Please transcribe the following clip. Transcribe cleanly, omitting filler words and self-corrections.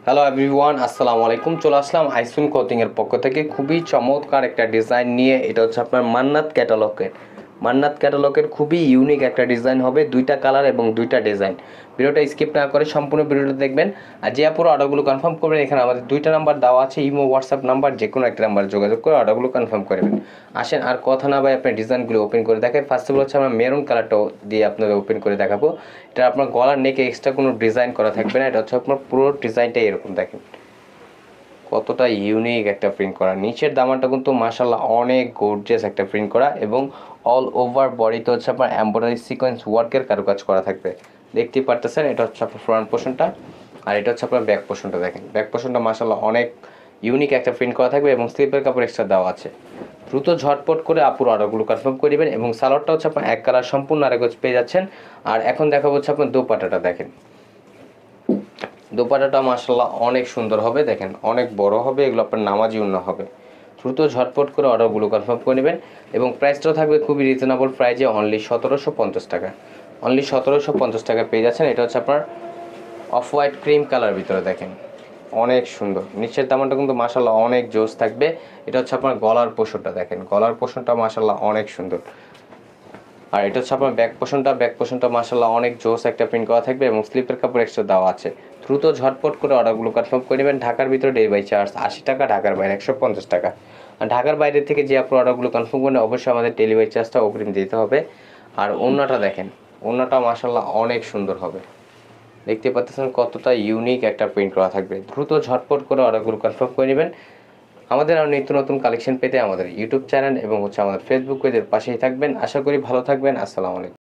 Hello everyone, আসসালামু আলাইকুম। চলে আসলাম আইসুন ক্লথিংয়ের পক্ষ থেকে খুবই চমৎকার একটা ডিজাইন নিয়ে। এটা হচ্ছে আপনার মান্নাত ক্যাটালগের খুবই ইউনিক একটা ডিজাইন হবে, দুইটা কালার এবং দুইটা ডিজাইন। ভিডিওটা স্কিপ না করে সম্পূর্ণ ভিডিওটা দেখবেন। আর যে আপুরো অর্ডারগুলো কনফার্ম করবেন, এখানে আমাদের দুইটা নাম্বার দেওয়া আছে, ইমো হোয়াটসঅ্যাপ নাম্বার, যে কোনো একটা নাম্বার যোগাযোগ করে অর্ডারগুলো কনফার্ম করবেন। আসেন আর কথা না ভাই, আপনার ডিজাইনগুলো ওপেন করে দেখাই। ফার্স্ট অফ অল হচ্ছে আমরা মেরুন কালারটাও দিয়ে আপনাদের ওপেন করে দেখাবো। এটা আপনার গলার নেকে এক্সট্রা কোনো ডিজাইন করা থাকবে না, এটা হচ্ছে আপনার পুরো ডিজাইনটাই এরকম দেখেন, কতটা ইউনিক একটা প্রিন্ট করা। নিচের দামানটা কিন্তু মাশাআল্লাহ অনেক গর্জিয়াস একটা প্রিন্ট করা, এবং অল ওভার বডিতে হচ্ছে আপনার এমব্রয়ডারি সিকোয়েন্স ওয়ার্কের কারুকাজ করা থাকবে। দেখতেই পারতেছেন, এটা হচ্ছে আপনার ফ্রন্ট পোর্শনটা, আর এটা হচ্ছে আপনার ব্যাক পোর্শনটা। দেখেন ব্যাক পোর্শনটা মাশাআল্লাহ অনেক ইউনিক একটা প্রিন্ট করা থাকবে, এবং স্লিপের কাপড় এক্সট্রা দেওয়া আছে। দ্রুত ঝটপট করে আপুর অর্ডারগুলো কনফার্ম করে দেবেন। এবং সালোয়ারটা হচ্ছে আপনার এক কালার সম্পূর্ণ আরেক পেয়ে যাচ্ছেন। আর এখন দেখাবো হচ্ছে আপনার দোপাট্টাটা। দেখেন দোপাট্টাটা মাশাআল্লাহ অনেক সুন্দর হবে, দেখেন অনেক বড় হবে, এগুলো আপনার নামাজি ওড়না হবে। দ্রুত ঝটপট করে অর্ডারগুলো কনফার্ম করে নেবেন। এবং প্রাইসটাও থাকবে খুবই রিজনেবল প্রাইজে, অনলি 1750 টাকা। অনলি 1750 টাকা পেয়ে যাচ্ছেন। এটা হচ্ছে আপনার অফ হোয়াইট ক্রিম কালার ভিতরে, দেখেন অনেক সুন্দর। নিচের দামানটা কিন্তু মাশাআল্লাহ অনেক জোস থাকবে। এটা হচ্ছে আপনার গলার পোর্শনটা, দেখেন গলার পোর্শনটা মাশাআল্লাহ অনেক সুন্দর। আর এটা হচ্ছে আপনার ব্যাক পোর্শনটা মাশাআল্লাহ অনেক জোস একটা প্রিন্ট করা থাকবে, এবং স্লিপের কাপড় এক্সট্রা দেওয়া আছে। দ্রুত ঝটপট করে অর্ডারগুলো কনফার্ম করে নেবেন। ঢাকার ভিতরে ডেলিভারি চার্জ 80 টাকা, ঢাকার বাইরে 150 টাকা। আর ঢাকার বাইরে থেকে যে আপনার অর্ডারগুলো কনফার্ম করেন, অবশ্যই আমাদের ডেলিভারি চার্জটা অগ্রিম দিতে হবে। আর ওড়নাটা দেখেন, ওড়নাটা মাশাআল্লাহ অনেক সুন্দর হবে। দেখতে পাচ্ছেন কতটা ইউনিক একটা প্রিন্ট করা থাকবে। দ্রুত ঝটপট করে অর্ডারগুলো কনফার্ম করে নেবেন। আমাদের আর নিত্য নতুন কালেকশন পেতে আমাদের ইউটিউব চ্যানেল এবং হচ্ছে আমাদের ফেসবুক পেজের পাশেই থাকবেন। আশা করি ভালো থাকবেন। আসসালামু আলাইকুম।